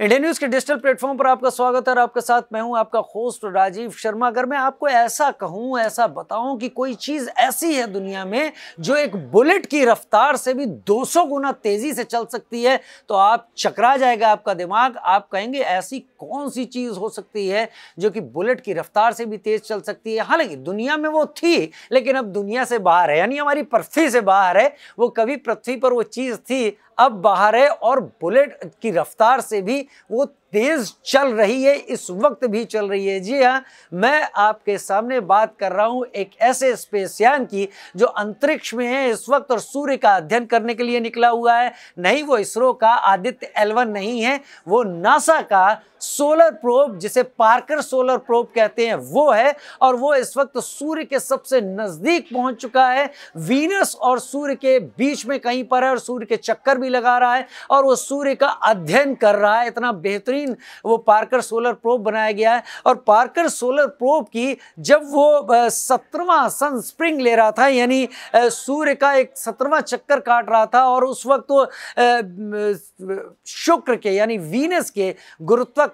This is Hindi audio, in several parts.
इंडिया न्यूज के डिजिटल प्लेटफॉर्म पर आपका स्वागत है और आपके साथ मैं हूं आपका होस्ट राजीव शर्मा। अगर मैं आपको ऐसा कहूं, ऐसा बताऊं कि कोई चीज ऐसी है दुनिया में जो एक बुलेट की रफ्तार से भी 200 गुना तेजी से चल सकती है तो आप चकरा जाएगा आपका दिमाग। आप कहेंगे ऐसी कौन सी चीज हो सकती है जो कि बुलेट की रफ्तार से भी तेज चल सकती है। हालांकि दुनिया में वो थी लेकिन अब दुनिया से बाहर है, यानी हमारी पृथ्वी से बाहर है। वो कभी पृथ्वी पर वो चीज थी, अब बाहर है और बुलेट की रफ्तार से भी वो तेज चल रही है, इस वक्त भी चल रही है। जी हाँ, मैं आपके सामने बात कर रहा हूं एक ऐसे स्पेसयान की जो अंतरिक्ष में है इस वक्त और सूर्य का अध्ययन करने के लिए निकला हुआ है। नहीं, वो इसरो का आदित्य L1 नहीं है, वो नासा का सोलर प्रोब, जिसे पार्कर सोलर प्रोब कहते हैं, वो है। और वो इस वक्त सूर्य के सबसे नजदीक पहुंच चुका है, वीनस और सूर्य के बीच में कहीं पर है और सूर्य के चक्कर भी लगा रहा है और वो सूर्य का अध्ययन कर रहा है। इतना बेहतरीन वो पार्कर सोलर प्रोब बनाया गया है। और पार्कर सोलर प्रोब की जब वो 17वां सन स्प्रिंग ले रहा था, यानी सूर्य का एक 17वां चक्कर काट रहा था, और उस वक्त वो शुक्र के यानी वीनस के गुरुत्वाकर्षण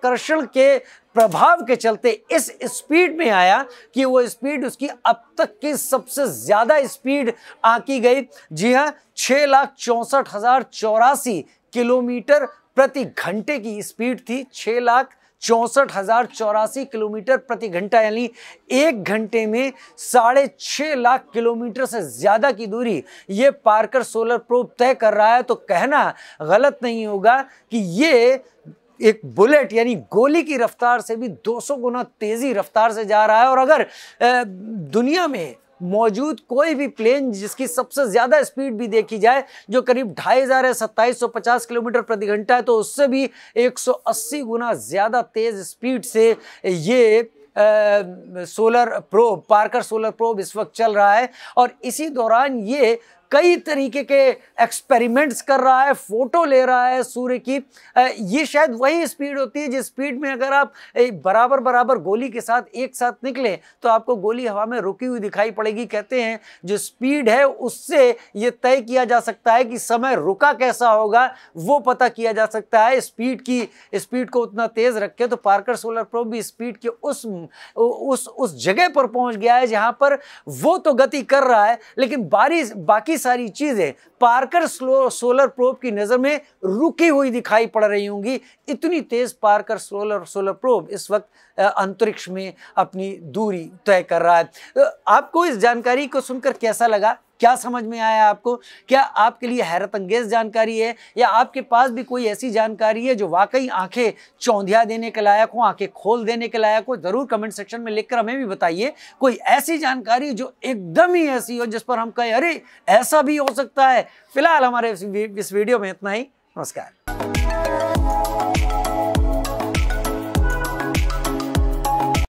के प्रभाव के चलते इस स्पीड में आया कि वो स्पीड उसकी अब तक की सबसे ज्यादा स्पीड आंकी गई। जी हाँ, 6,64,084 किलोमीटर प्रति घंटे की स्पीड थी। 6,64,084 किलोमीटर प्रति घंटा, यानी एक घंटे में 6.5 लाख किलोमीटर से ज्यादा की दूरी ये पार्कर सोलर प्रोब तय कर रहा है। तो कहना गलत नहीं होगा कि ये एक बुलेट यानी गोली की रफ्तार से भी 200 गुना तेजी रफ्तार से जा रहा है। और अगर दुनिया में मौजूद कोई भी प्लेन जिसकी सबसे ज्यादा स्पीड भी देखी जाए जो करीब 2,500 है, 2,750 किलोमीटर प्रति घंटा है, तो उससे भी 180 गुना ज्यादा तेज स्पीड से ये solar probe, Parker solar probe इस वक्त चल रहा है। और इसी दौरान ये कई तरीके के एक्सपेरिमेंट्स कर रहा है, फोटो ले रहा है सूर्य की। ये शायद वही स्पीड होती है जिस स्पीड में अगर आप बराबर बराबर गोली के साथ एक साथ निकलें तो आपको गोली हवा में रुकी हुई दिखाई पड़ेगी। कहते हैं जो स्पीड है उससे ये तय किया जा सकता है कि समय रुका कैसा होगा, वो पता किया जा सकता है। स्पीड को उतना तेज रखे तो पार्कर सोलर प्रोब भी स्पीड के उस जगह पर पहुंच गया है जहां पर वो तो गति कर रहा है लेकिन बाकी सारी चीजें पार्कर सोलर प्रोब की नजर में रुकी हुई दिखाई पड़ रही होंगी। इतनी तेज पार्कर सोलर प्रोब इस वक्त अंतरिक्ष में अपनी दूरी तय कर रहा है। आपको इस जानकारी को सुनकर कैसा लगा? क्या समझ में आया आपको? क्या आपके लिए हैरत अंगेज जानकारी है या आपके पास भी कोई ऐसी जानकारी है जो वाकई आंखें चौंधिया देने के लायक हो, आंखें खोल देने के लायक हो? जरूर कमेंट सेक्शन में लिखकर हमें भी बताइए कोई ऐसी जानकारी जो एकदम ही ऐसी हो जिस पर हम कहें अरे ऐसा भी हो सकता है। फिलहाल हमारे इस वीडियो में इतना ही। नमस्कार।